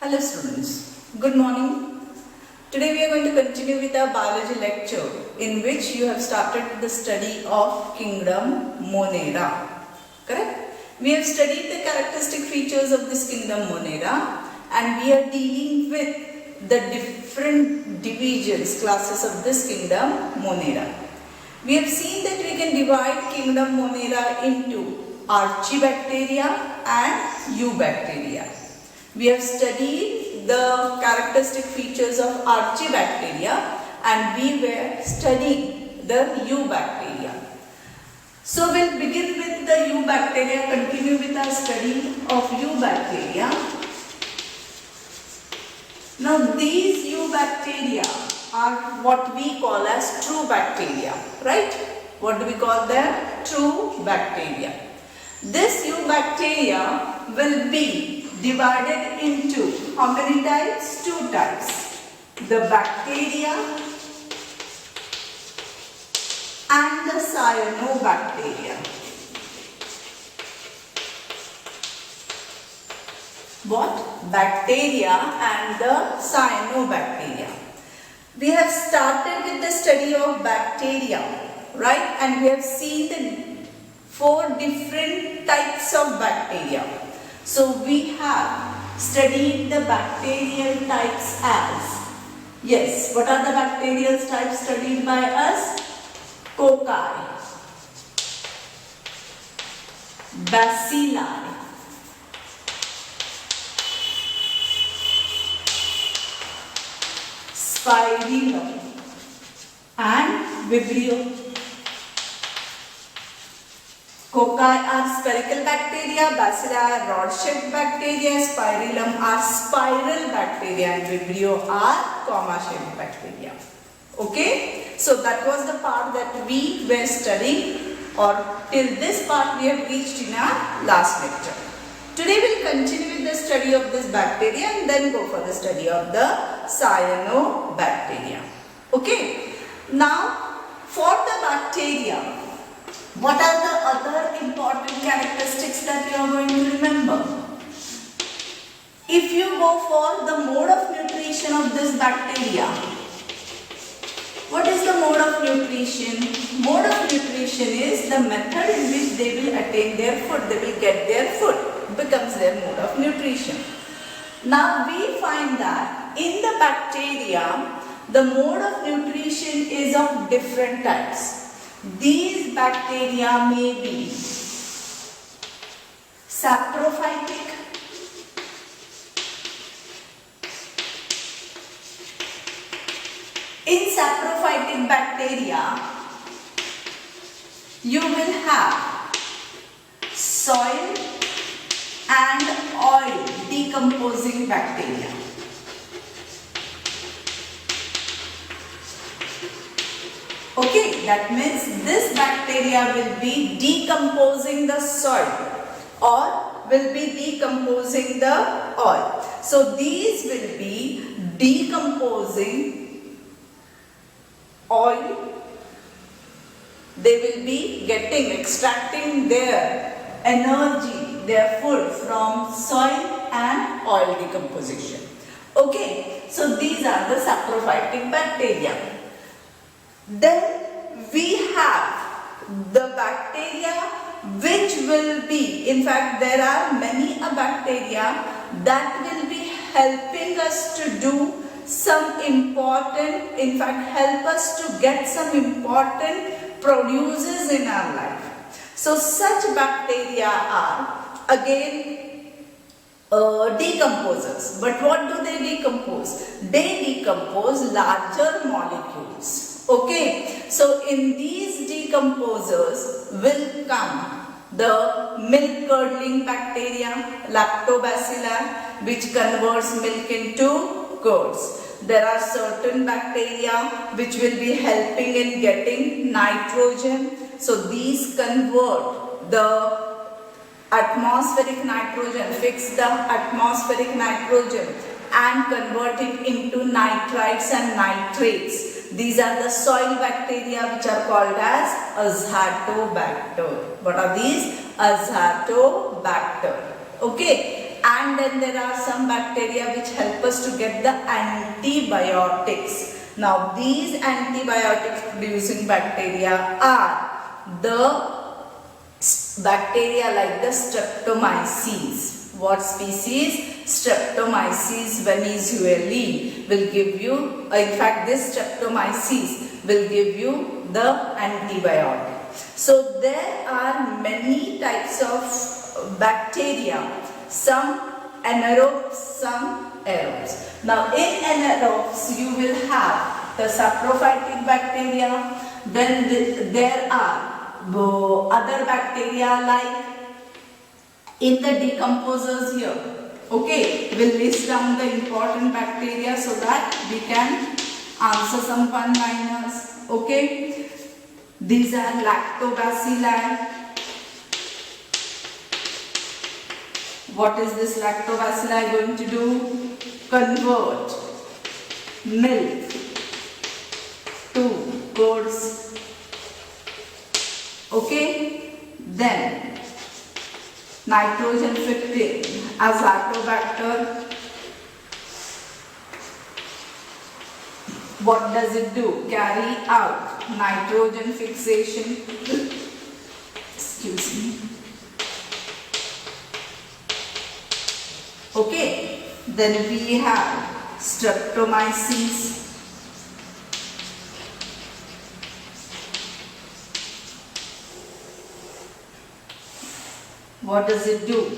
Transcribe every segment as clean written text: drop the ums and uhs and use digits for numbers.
Hello students, good morning. Today we are going to continue with our biology lecture in which you have started the study of kingdom Monera. Correct? We have studied the characteristic features of this kingdom Monera and we are dealing with the different divisions, classes of this kingdom Monera. We have seen that we can divide kingdom Monera into Archaebacteria and Eubacteria. We have studied the characteristic features of Archaebacteria and we were studying the Eubacteria. So we'll begin with the Eubacteria, continue with our study of Eubacteria. Now these Eubacteria are what we call as true bacteria, right? What do we call them? True bacteria. This Eubacteria will be divided into how many types? Two types. The bacteria and the cyanobacteria. What? Bacteria and the cyanobacteria. We have started with the study of bacteria, right? And we have seen the 4 different types of bacteria. So we have studied the bacterial types as, yes, what are the bacterial types studied by us? Cocci, Bacilli, Spirillum and Vibrio. Cocci are spherical bacteria, Bacilli are rod-shaped bacteria, Spirillum are spiral bacteria and Vibrio are comma-shaped bacteria. Okay, so that was the part that we were studying, or till this part we have reached in our last lecture. Today we will continue with the study of this bacteria and then go for the study of the cyanobacteria. Okay, now for the bacteria, what are the other important characteristics that you are going to remember? If you go for the mode of nutrition of this bacteria, what is the mode of nutrition? Mode of nutrition is the method in which they will attain their food, they will get their food, becomes their mode of nutrition. Now we find that in the bacteria, the mode of nutrition is of different types. These bacteria may be saprophytic, in saprophytic bacteria, you will have soil and oil decomposing bacteria. Okay, that means this bacteria will be decomposing the soil or will be decomposing the oil. So these will be decomposing oil. They will be extracting their energy, their food from soil and oil decomposition. Okay, so these are the saprophytic bacteria. Then we have the bacteria which will be, in fact there are many bacteria that will be helping us to do some important, in fact help us to get some important produces in our life. So such bacteria are again decomposers. But what do they decompose? They decompose larger molecules. Okay, so in these decomposers will come the milk curdling bacteria, Lactobacilli, which converts milk into curds. There are certain bacteria which will be helping in getting nitrogen. So these convert the atmospheric nitrogen, fix the atmospheric nitrogen and convert it into nitrites and nitrates. These are the soil bacteria which are called as azotobacter. What are these? Azotobacter. Okay. And then there are some bacteria which help us to get the antibiotics. Now these antibiotics producing bacteria are the bacteria like the Streptomyces. What species? Streptomyces venezuelae will give you, in fact this Streptomyces will give you the antibiotic. So there are many types of bacteria, some anaerobes, some aerobes. Now in anaerobes you will have the saprophytic bacteria, then there are other bacteria like in the decomposers here. Okay, we'll list down the important bacteria so that we can answer some one-liners. Okay, these are lactobacilli. What is this lactobacilli going to do? Convert milk to curds. Okay, then nitrogen fixing Azotobacter. What does it do? Carry out nitrogen fixation. Excuse me. Okay, then we have Streptomyces. What does it do?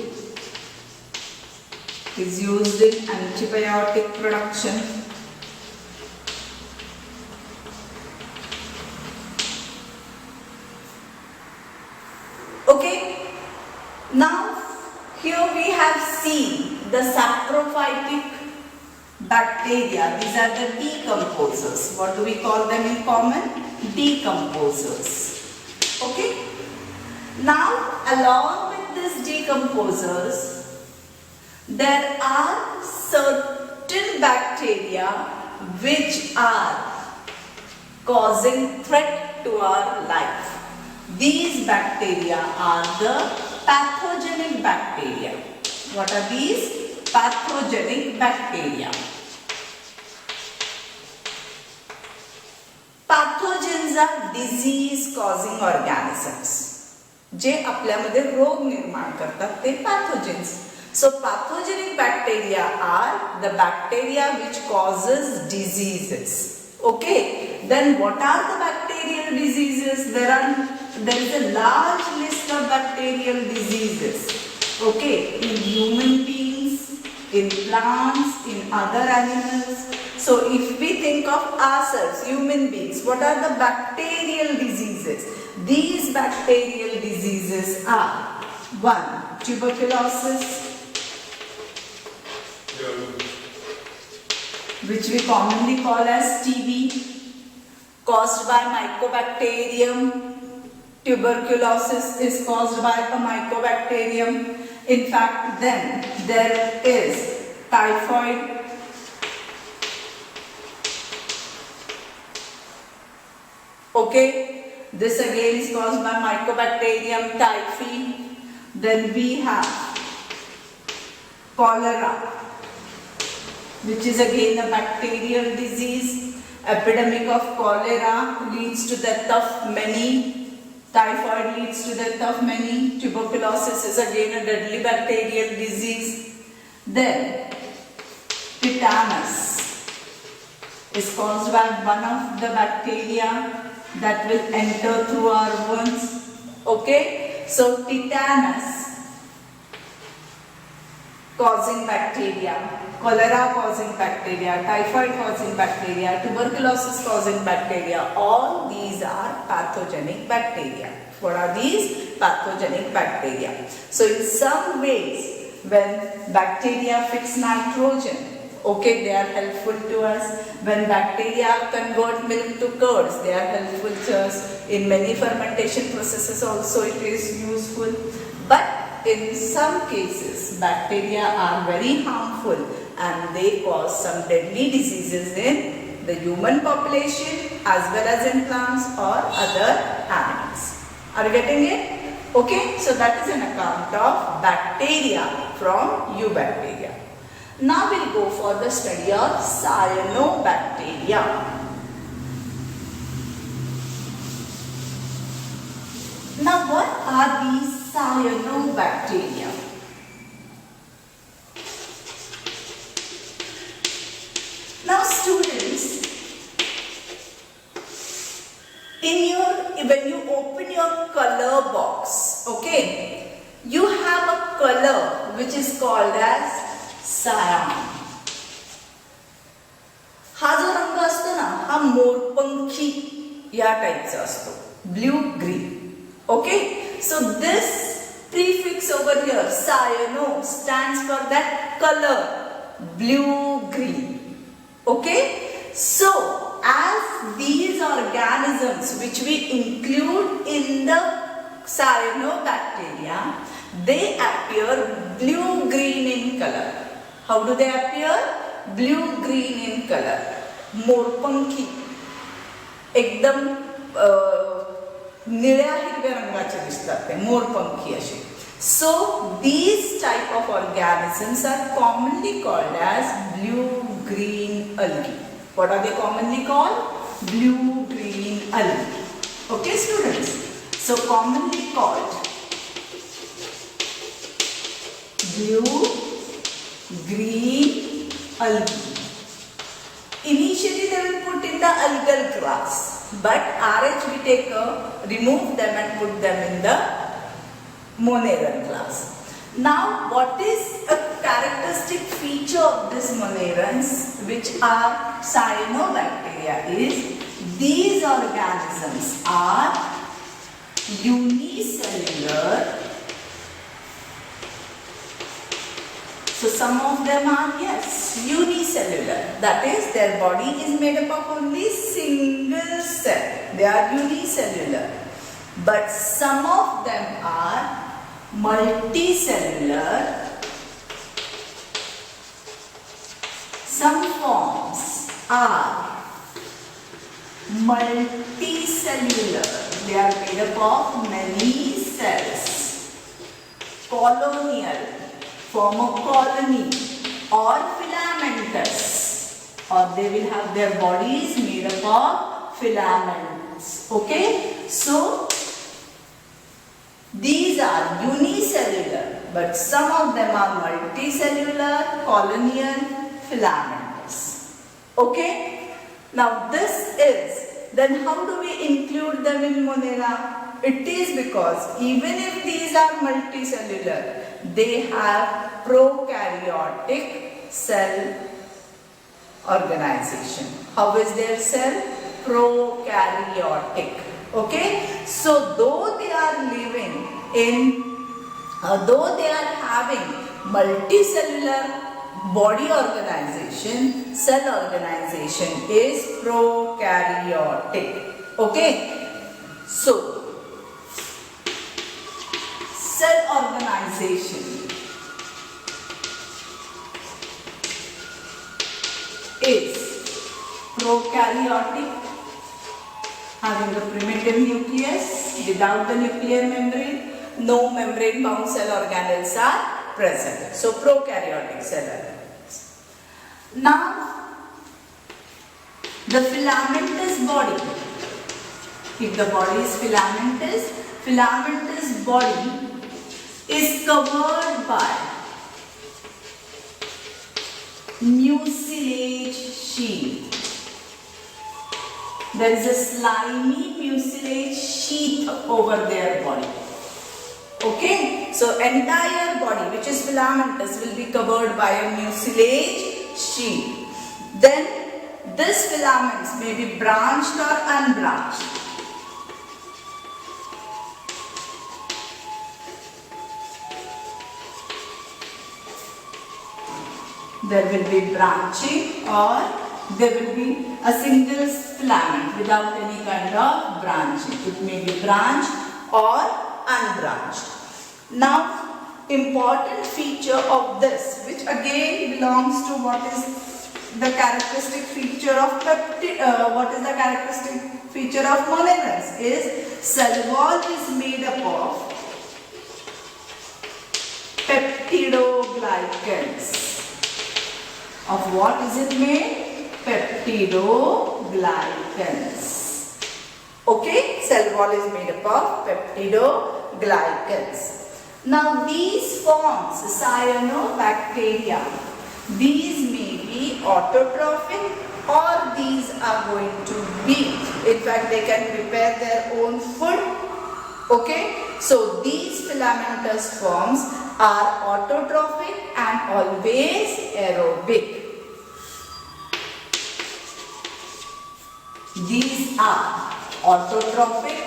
Is used in antibiotic production. Okay, now here we have seen the saprophytic bacteria. These are the decomposers. What do we call them in common? Decomposers. Okay, now along with these decomposers, there are certain bacteria which are causing threat to our life. These bacteria are the pathogenic bacteria. What are these? Pathogenic bacteria. Pathogens are disease causing organisms. जे आपल्यामध्ये रोग निर्माण करतात ते pathogens. So pathogenic bacteria are the bacteria which causes diseases. Okay, then what are the bacterial diseases? There is a large list of bacterial diseases. Okay, in human beings, in plants, in other animals. So if we think of ourselves, human beings, what are the bacterial diseases? These bacterial diseases are 1. Tuberculosis, which we commonly call as TB, caused by Mycobacterium. Tuberculosis is caused by a Mycobacterium. In fact, then there is typhoid. Okay, this again is caused by Mycobacterium typhi. Then we have cholera, which is again a bacterial disease. Epidemic of cholera leads to death of many. Typhoid leads to death of many. Tuberculosis is again a deadly bacterial disease. Then tetanus is caused by one of the bacteria that will enter through our wounds. Okay, so tetanus causing bacteria, cholera causing bacteria, typhoid causing bacteria, tuberculosis causing bacteria, all these are pathogenic bacteria. What are these? Pathogenic bacteria. So in some ways, when bacteria fix nitrogen, okay, they are helpful to us. When bacteria convert milk to curds, they are helpful to us. In many fermentation processes also it is useful. But in some cases, bacteria are very harmful and they cause some deadly diseases in the human population as well as in plants or other animals. Are you getting it? Okay, so that is an account of bacteria from eubacteria. Now we'll go for the study of cyanobacteria. Now what are these cyanobacteria? Now students, when you open your color box, okay, you have a color which is called as cyan. हा जो रंग असतो ना, हा मोरपंखी या टाइपचा असतो, blue green. Okay, so this prefix over here, cyano, stands for that color, blue green. Okay, so as these organisms which we include in the cyanobacteria, they appear blue green in color. How do they appear? Blue green in color. मोरपंखी एकदम निळ्या हिरव्या रंगाचे दिसतात ते मोरपंखी असे. So these type of organisms are commonly called as blue-green algae. What are they commonly called? Blue-green algae. Okay, students. So commonly called blue-green algae. Initially they will put in the algal class, but RH we remove them and put them in the Moneran class. Now what is a characteristic feature of this Monerans, which are cyanobacteria, is these organisms are unicellular. So some of them are, yes, unicellular. That is, their body is made up of only single cell. They are unicellular. But some of them are multicellular. Some forms are multicellular. They are made up of many cells. Colonial, form a colony, or filamentous, or they will have their bodies made up of filaments. Okay, so these are unicellular, but some of them are multicellular, colonial, filamentous. Okay, now this is, then how do we include them in Monera? It is because even if these are multicellular, they have prokaryotic cell organization. How is their cell? Prokaryotic. Okay, so though they are living in, though they are having multicellular body organization, cell organization is prokaryotic. Okay, so cell organization is prokaryotic, having a primitive nucleus without the nuclear membrane. No membrane bound cell organelles are present. So prokaryotic cell organelles. Now the filamentous body, if the body is filamentous, filamentous body is covered by mucilage sheath. There is a slimy mucilage sheath over their body. Okay, so entire body which is filamentous will be covered by a mucilage sheath. Then these filaments may be branched or unbranched. There will be branching, or there will be a single filament without any kind of branching. It may be branched or unbranched. Now, important feature of this, which again belongs to what is the characteristic feature of what is the characteristic feature of Monerans, is cell wall is made up of peptidoglycans. Of what is it made? Peptidoglycans. Okay, cell wall is made up of peptidoglycans. Now these forms, cyanobacteria, these may be autotrophic or these are going to be, in fact they can prepare their own food. Okay, so these filamentous forms are autotrophic and always aerobic. These are autotrophic,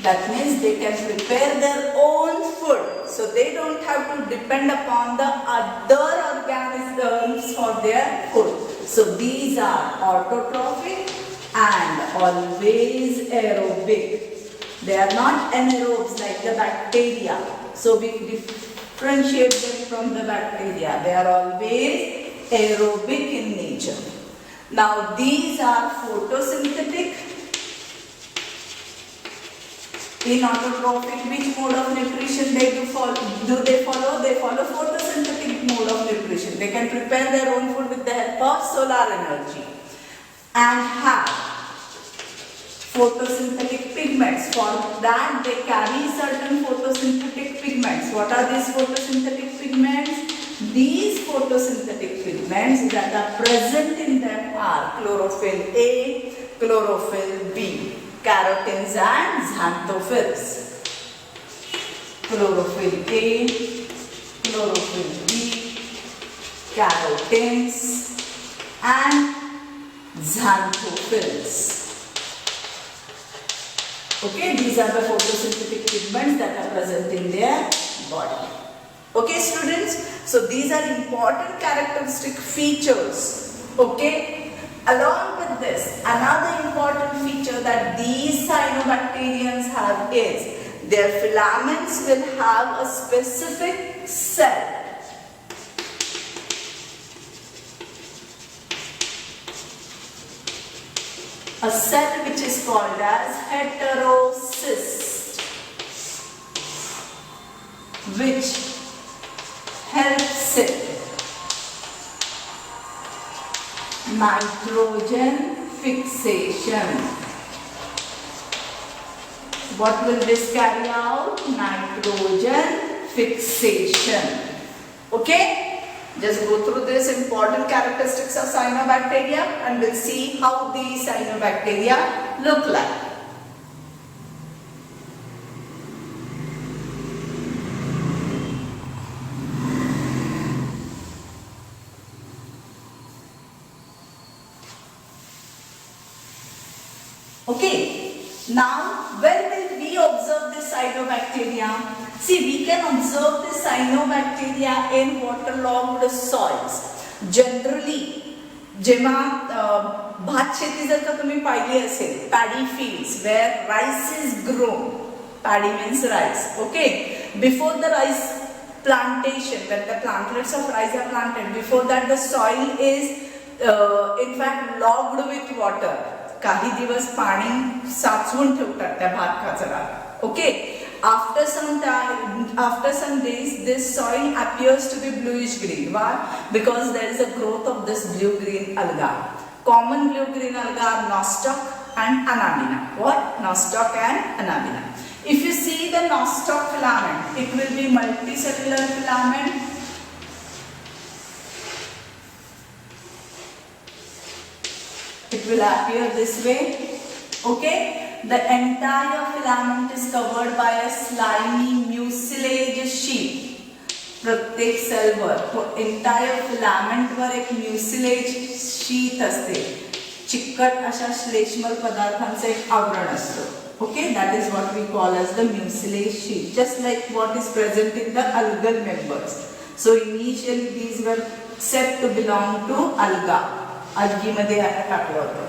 that means they can prepare their own food, so they don't have to depend upon the other organisms for their food. So these are autotrophic and always aerobic. They are not anaerobes like the bacteria, so we differentiate them from the bacteria. They are always aerobic in nature. Now these are photosynthetic. In autotrophic, which mode of nutrition they do follow? They follow photosynthetic mode of nutrition. They can prepare their own food with the help of solar energy and have photosynthetic pigments. For that they carry certain photosynthetic pigments. What are these photosynthetic pigments? These photosynthetic pigments that are present in them are chlorophyll A, chlorophyll B, carotenes and xanthophylls. Chlorophyll A, chlorophyll B, carotenes and xanthophylls. Okay, these are the photosynthetic pigments that are present in their body. Okay students, so these are important characteristic features. Okay, along with this, another important feature that these cyanobacterians have is their filaments will have a specific cell. A cell which is called as heterocyst, which helps it nitrogen fixation. What will this carry out? Nitrogen fixation. Okay? Just go through this important characteristics of cyanobacteria and we'll see how these cyanobacteria look like. Okay, now where will we observe this cyanobacteria? See, we can observe this cyanobacteria in waterlogged soils. Generally, जेव्हा भात शेती जर का तुम्ही पाहिली असेल, paddy fields where rice is grown, paddy means rice, okay? Before the rice plantation, when the plantlets of rice are planted, before that the soil is in fact logged with water. काही दिवस पाणी साचवून ठेवतात त्या भात खाचरात. Okay, after some days this soil appears to be bluish green. Why? Because there is a growth of this blue green alga. Common blue green alga are nostoc and anamina. What? Nostoc and anamina. If you see the nostoc filament, it will be multicellular filament. It will appear this way. Okay, the entire filament is covered by a slimy mucilage sheet. प्रत्येक सेलवर entire filament वर एक mucilage sheet असते. चिकट अशा श्लेष्मल पदार्थांचे एक आवरण असतं. Okay, that is what we call as the mucilage sheet, just like what is present in the algal members. So initially these were said to belong to alga. Algae मध्ये टाकलं होतं.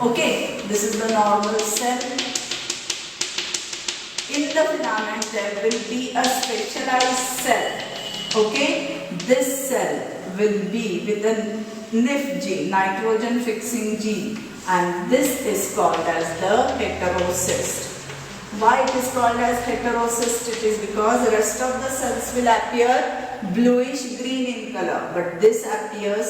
Okay, this is the normal cell. In the filament there will be a specialized cell. Okay, this cell will be with a NIF gene, nitrogen fixing gene, and this is called as the heterocyst. Why it is called as heterocyst? It is because the rest of the cells will appear bluish green in color, but this appears